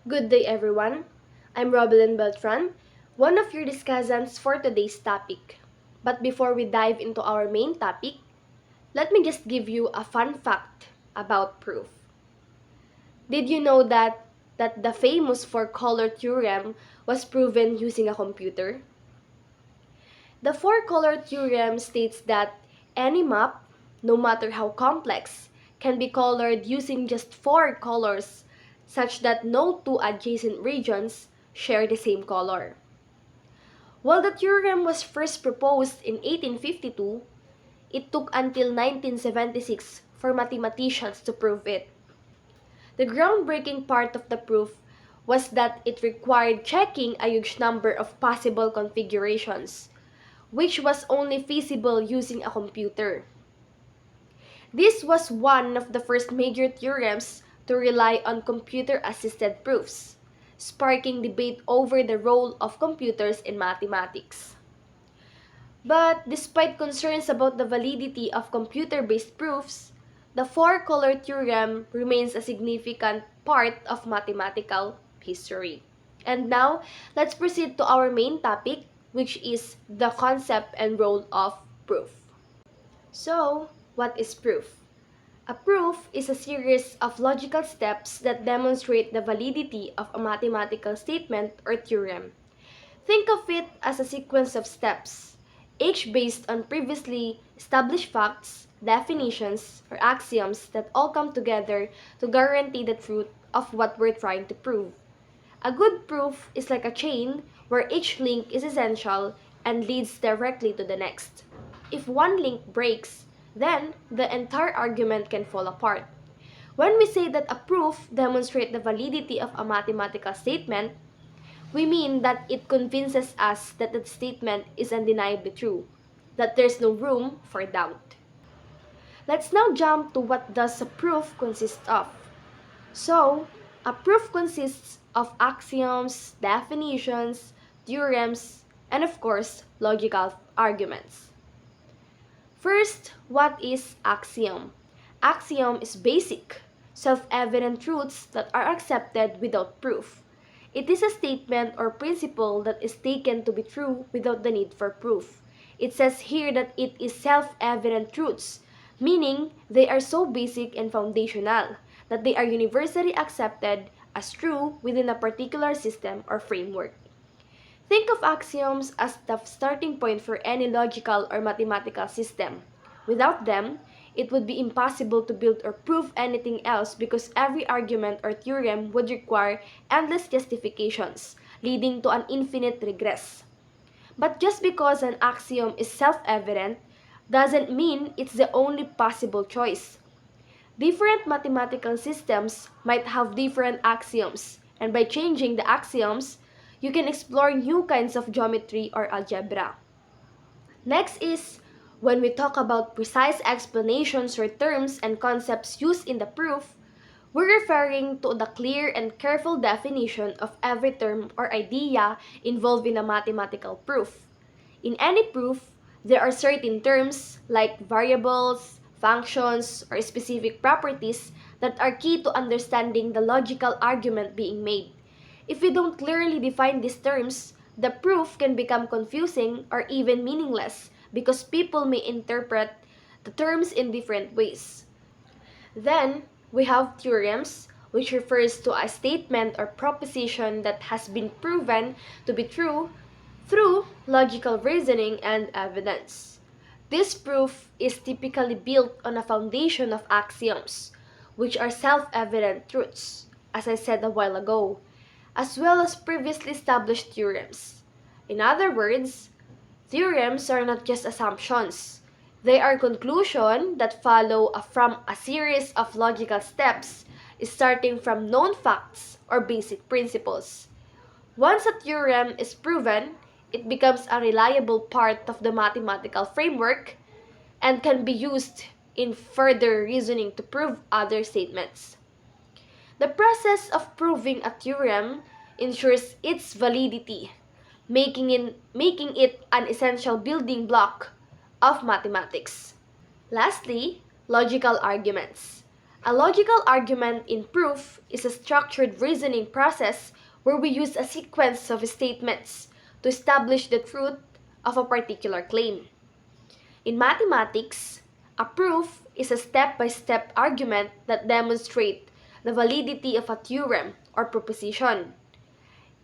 Good day, everyone. I'm Robelyn Beltran, one of your discussants for today's topic. But before we dive into our main topic, let me just give you a fun fact about proof. Did you know that the famous four-color theorem was proven using a computer? The four-color theorem states that any map, no matter how complex, can be colored using just four colors, such that no two adjacent regions share the same color. While the theorem was first proposed in 1852, it took until 1976 for mathematicians to prove it. The groundbreaking part of the proof was that it required checking a huge number of possible configurations, which was only feasible using a computer. This was one of the first major theorems to rely on computer-assisted proofs, sparking debate over the role of computers in mathematics. But despite concerns about the validity of computer-based proofs, the four-color theorem remains a significant part of mathematical history. And now, let's proceed to our main topic, which is the concept and role of proof. So, what is proof? A proof is a series of logical steps that demonstrate the validity of a mathematical statement or theorem. Think of it as a sequence of steps, each based on previously established facts, definitions, or axioms that all come together to guarantee the truth of what we're trying to prove. A good proof is like a chain where each link is essential and leads directly to the next. If one link breaks, then the entire argument can fall apart. When we say that a proof demonstrates the validity of a mathematical statement, we mean that it convinces us that the statement is undeniably true, that there's no room for doubt. Let's now jump to what does a proof consist of. So, a proof consists of axioms, definitions, theorems, and of course, logical arguments. First, what is axiom? Axiom is basic, self-evident truths that are accepted without proof. It is a statement or principle that is taken to be true without the need for proof. It says here that it is self-evident truths, meaning they are so basic and foundational that they are universally accepted as true within a particular system or framework. Think of axioms as the starting point for any logical or mathematical system. Without them, it would be impossible to build or prove anything else because every argument or theorem would require endless justifications, leading to an infinite regress. But just because an axiom is self-evident doesn't mean it's the only possible choice. Different mathematical systems might have different axioms, and by changing the axioms, you can explore new kinds of geometry or algebra. Next is when we talk about precise explanations or terms and concepts used in the proof, we're referring to the clear and careful definition of every term or idea involved in a mathematical proof. In any proof, there are certain terms like variables, functions, or specific properties that are key to understanding the logical argument being made. If we don't clearly define these terms, the proof can become confusing or even meaningless because people may interpret the terms in different ways. Then, we have theorems, which refers to a statement or proposition that has been proven to be true through logical reasoning and evidence. This proof is typically built on a foundation of axioms, which are self-evident truths, as I said a while ago, as well as previously established theorems. In other words, theorems are not just assumptions. They are conclusions that follow from a series of logical steps starting from known facts or basic principles. Once a theorem is proven, it becomes a reliable part of the mathematical framework and can be used in further reasoning to prove other statements. The process of proving a theorem ensures its validity, making it an essential building block of mathematics. Lastly, logical arguments. A logical argument in proof is a structured reasoning process where we use a sequence of statements to establish the truth of a particular claim. In mathematics, a proof is a step-by-step argument that demonstrates the validity of a theorem or proposition.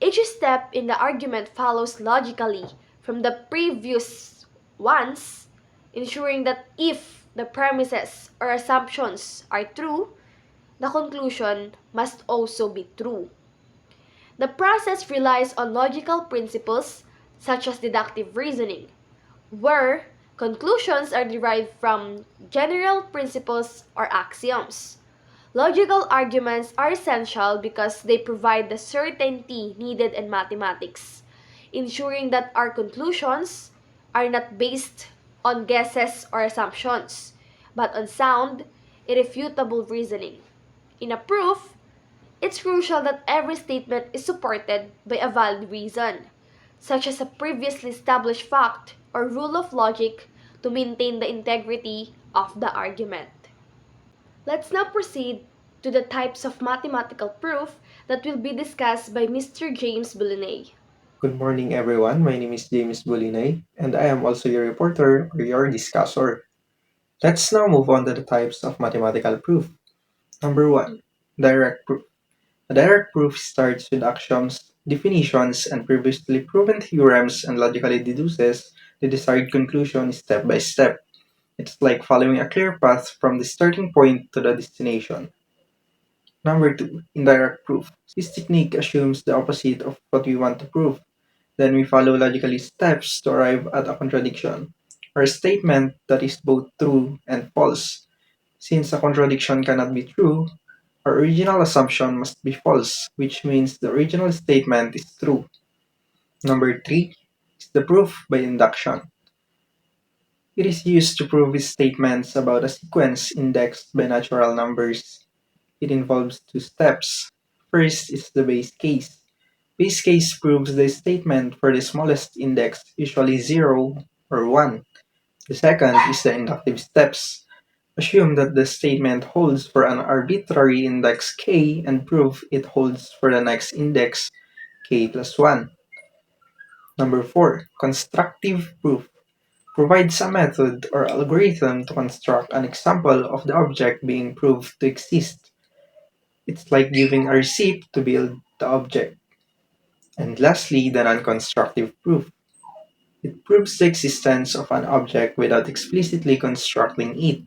Each step in the argument follows logically from the previous ones, ensuring that if the premises or assumptions are true, the conclusion must also be true. The process relies on logical principles such as deductive reasoning, where conclusions are derived from general principles or axioms. Logical arguments are essential because they provide the certainty needed in mathematics, ensuring that our conclusions are not based on guesses or assumptions, but on sound, irrefutable reasoning. In a proof, it's crucial that every statement is supported by a valid reason, such as a previously established fact or rule of logic to maintain the integrity of the argument. Let's now proceed to the types of mathematical proof that will be discussed by Mr. James Boulinet. Good morning, everyone. My name is James Bolinay, and I am also your reporter or your discussor. Let's now move on to the types of mathematical proof. Number one, direct proof. A direct proof starts with axioms, definitions, and previously proven theorems and logically deduces the desired conclusion step by step. It's like following a clear path from the starting point to the destination. Number two, indirect proof. This technique assumes the opposite of what we want to prove. Then we follow logically steps to arrive at a contradiction, or a statement that is both true and false. Since a contradiction cannot be true, our original assumption must be false, which means the original statement is true. Number three is the proof by induction. It is used to prove statements about a sequence indexed by natural numbers. It involves two steps. First is the base case. Base case proves the statement for the smallest index, usually 0 or 1. The second is the inductive steps. Assume that the statement holds for an arbitrary index k and prove it holds for the next index k plus 1. Number 4. Constructive proof provides a method or algorithm to construct an example of the object being proved to exist. It's like giving a receipt to build the object. And lastly, the non-constructive proof. It proves the existence of an object without explicitly constructing it.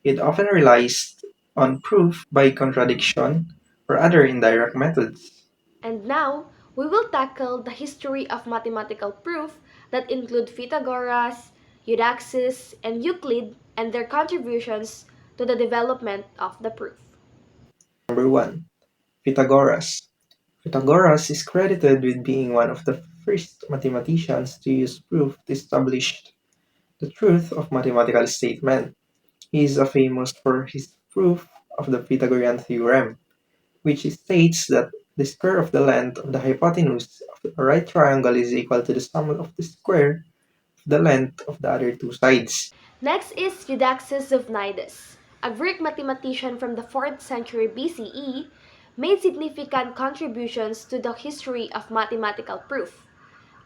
It often relies on proof by contradiction or other indirect methods. And now, we will tackle the history of mathematical proof that include Pythagoras, Eudoxus, and Euclid and their contributions to the development of the proof. Number 1. Pythagoras. Pythagoras is credited with being one of the first mathematicians to use proof to establish the truth of mathematical statement. He is famous for his proof of the Pythagorean theorem, which states that the square of the length of the hypotenuse of a right triangle is equal to the sum of the square of the length of the other two sides. Next is Eudoxus of Cnidus, a Greek mathematician from the 4th century BCE, made significant contributions to the history of mathematical proof,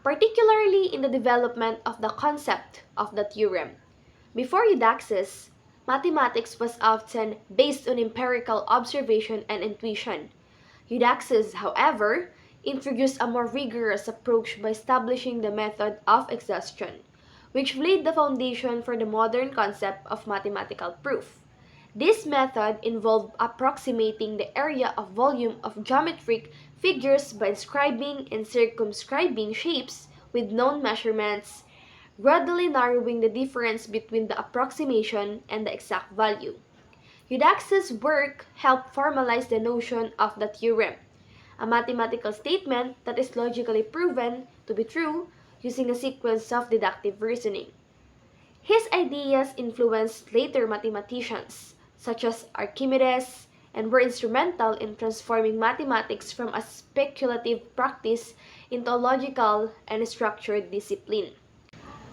particularly in the development of the concept of the theorem. Before Eudoxus, mathematics was often based on empirical observation and intuition. Eudoxus, however, introduced a more rigorous approach by establishing the method of exhaustion, which laid the foundation for the modern concept of mathematical proof. This method involved approximating the area of volume of geometric figures by inscribing and circumscribing shapes with known measurements, gradually narrowing the difference between the approximation and the exact value. Eudoxus' work helped formalize the notion of the theorem, a mathematical statement that is logically proven to be true using a sequence of deductive reasoning. His ideas influenced later mathematicians, such as Archimedes, and were instrumental in transforming mathematics from a speculative practice into a logical and structured discipline.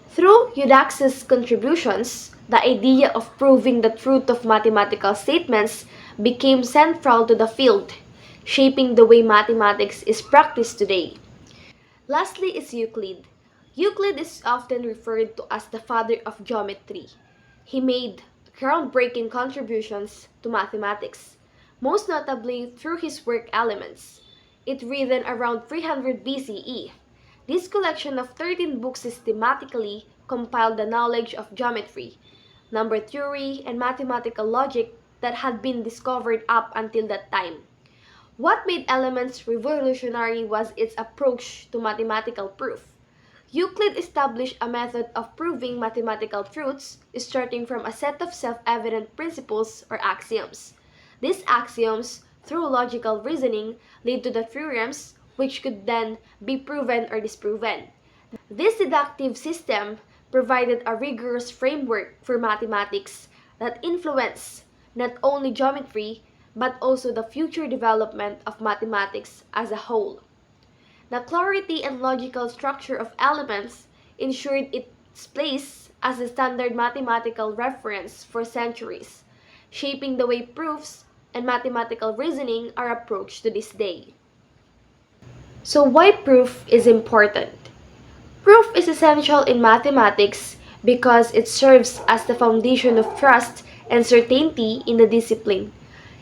Through Eudoxus' contributions, the idea of proving the truth of mathematical statements became central to the field, shaping the way mathematics is practiced today. Lastly is Euclid. Euclid is often referred to as the father of geometry. He made groundbreaking contributions to mathematics, most notably through his work Elements. It written around 300 BCE. This collection of 13 books systematically compiled the knowledge of geometry, number theory, and mathematical logic that had been discovered up until that time. What made Elements revolutionary was its approach to mathematical proof. Euclid established a method of proving mathematical truths starting from a set of self-evident principles or axioms. These axioms, through logical reasoning, lead to the theorems which could then be proven or disproven. This deductive system provided a rigorous framework for mathematics that influenced not only geometry but also the future development of mathematics as a whole. The clarity and logical structure of Elements ensured its place as a standard mathematical reference for centuries, shaping the way proofs and mathematical reasoning are approached to this day. So why proof is important? Proof is essential in mathematics because it serves as the foundation of trust and certainty in the discipline.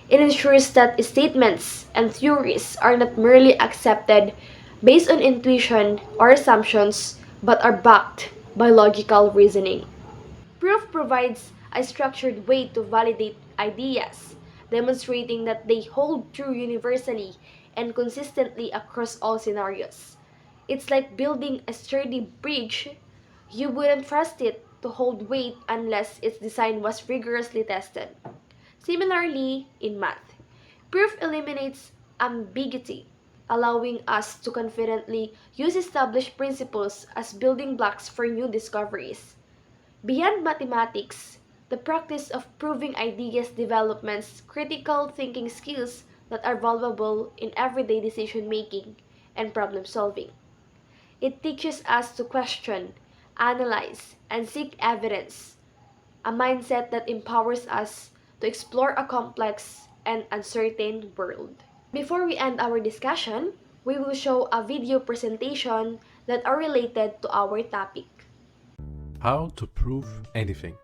It ensures that statements and theories are not merely accepted based on intuition or assumptions but are backed by logical reasoning. Proof provides a structured way to validate ideas, demonstrating that they hold true universally and consistently across all scenarios. It's like building a sturdy bridge. You wouldn't trust it to hold weight unless its design was rigorously tested. Similarly, in math, proof eliminates ambiguity, allowing us to confidently use established principles as building blocks for new discoveries. Beyond mathematics, the practice of proving ideas develops critical thinking skills that are valuable in everyday decision making and problem solving. It teaches us to question, analyze, and seek evidence, a mindset that empowers us to explore a complex and uncertain world. Before we end our discussion, we will show a video presentation that are related to our topic. How to prove anything.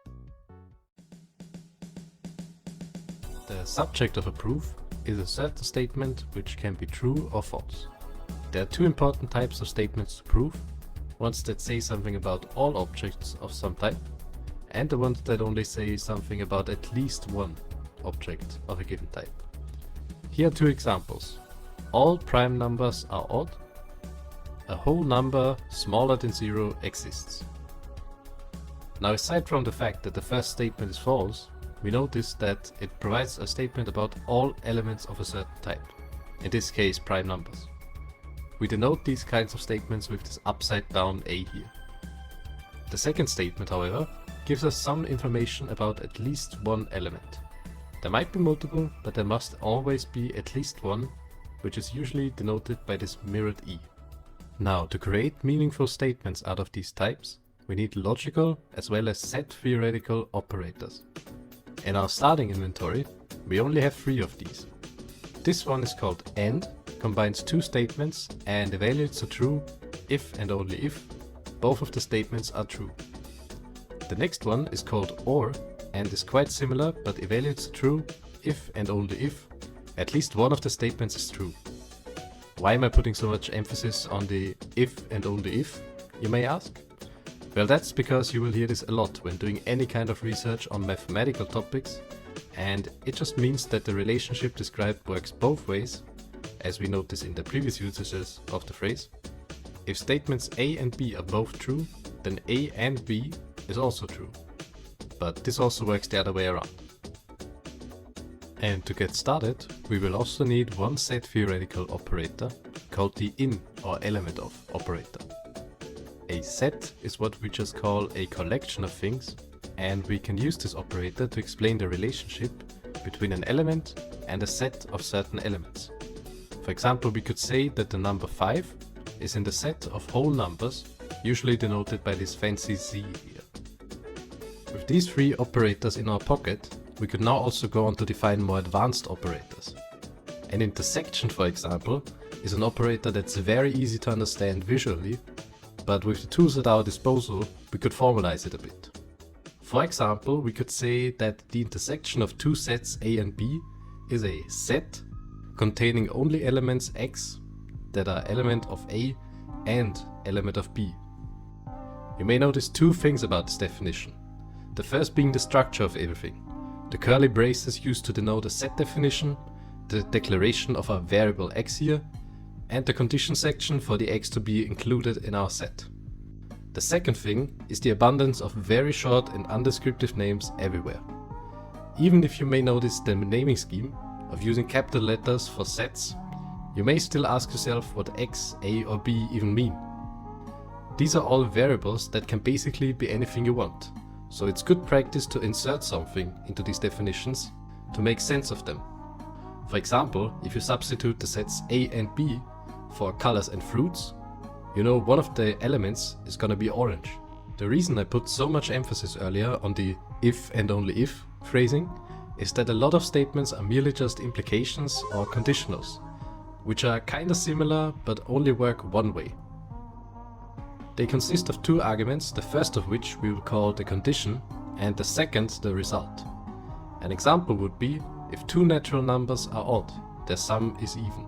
The subject of a proof is a certain statement which can be true or false. There are two important types of statements to prove, ones that say something about all objects of some type, and the ones that only say something about at least one object of a given type. Here are two examples. All prime numbers are odd. A whole number smaller than 0 exists. Now, aside from the fact that the first statement is false, we notice that it provides a statement about all elements of a certain type, in this case prime numbers. We denote these kinds of statements with this upside down A here. The second statement, however, gives us some information about at least one element. There might be multiple, but there must always be at least one, which is usually denoted by this mirrored E. Now, to create meaningful statements out of these types, we need logical as well as set theoretical operators. In our starting inventory, we only have 3 of these. This one is called AND, combines 2 statements and evaluates the true if and only if both of the statements are true. The next one is called OR and is quite similar but evaluates the true if and only if at least one of the statements is true. Why am I putting so much emphasis on the if and only if, you may ask? Well, that's because you will hear this a lot when doing any kind of research on mathematical topics, and it just means that the relationship described works both ways, as we notice in the previous usages of the phrase. If statements A and B are both true, then A and B is also true. But this also works the other way around. And to get started, we will also need one set theoretical operator called the in or element of operator. A set is what we just call a collection of things, and we can use this operator to explain the relationship between an element and a set of certain elements. For example, we could say that the number 5 is in the set of whole numbers, usually denoted by this fancy Z here. With these 3 operators in our pocket, we could now also go on to define more advanced operators. An intersection, for example, is an operator that's very easy to understand visually, but with the tools at our disposal, we could formalize it a bit. For example, we could say that the intersection of two sets A and B is a set containing only elements X that are element of A and element of B. You may notice two things about this definition. The first being the structure of everything. The curly braces used to denote a set definition, the declaration of a variable X here, and the condition section for the X to be included in our set. The second thing is the abundance of very short and undescriptive names everywhere. Even if you may notice the naming scheme of using capital letters for sets, you may still ask yourself what X, A or B even mean. These are all variables that can basically be anything you want, so it's good practice to insert something into these definitions to make sense of them. For example, if you substitute the sets A and B for colors and fruits, you know one of the elements is gonna be orange. The reason I put so much emphasis earlier on the if and only if phrasing is that a lot of statements are merely just implications or conditionals, which are kinda similar but only work one way. They consist of two arguments, the first of which we will call the condition and the second the result. An example would be if two natural numbers are odd, their sum is even.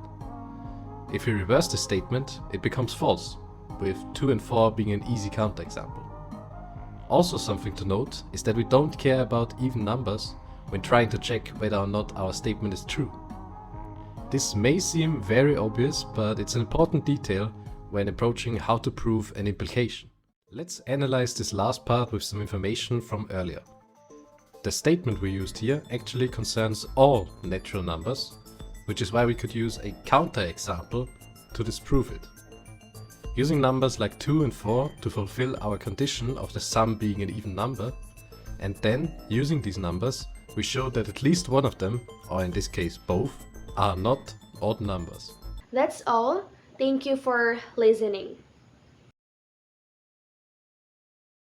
If we reverse the statement, it becomes false, with 2 and 4 being an easy counterexample. Also something to note is that we don't care about even numbers when trying to check whether or not our statement is true. This may seem very obvious, but it's an important detail when approaching how to prove an implication. Let's analyze this last part with some information from earlier. The statement we used here actually concerns all natural numbers, which is why we could use a counterexample to disprove it. Using numbers like 2 and 4 to fulfill our condition of the sum being an even number, and then using these numbers, we show that at least one of them, or in this case both, are not odd numbers. That's all. Thank you for listening.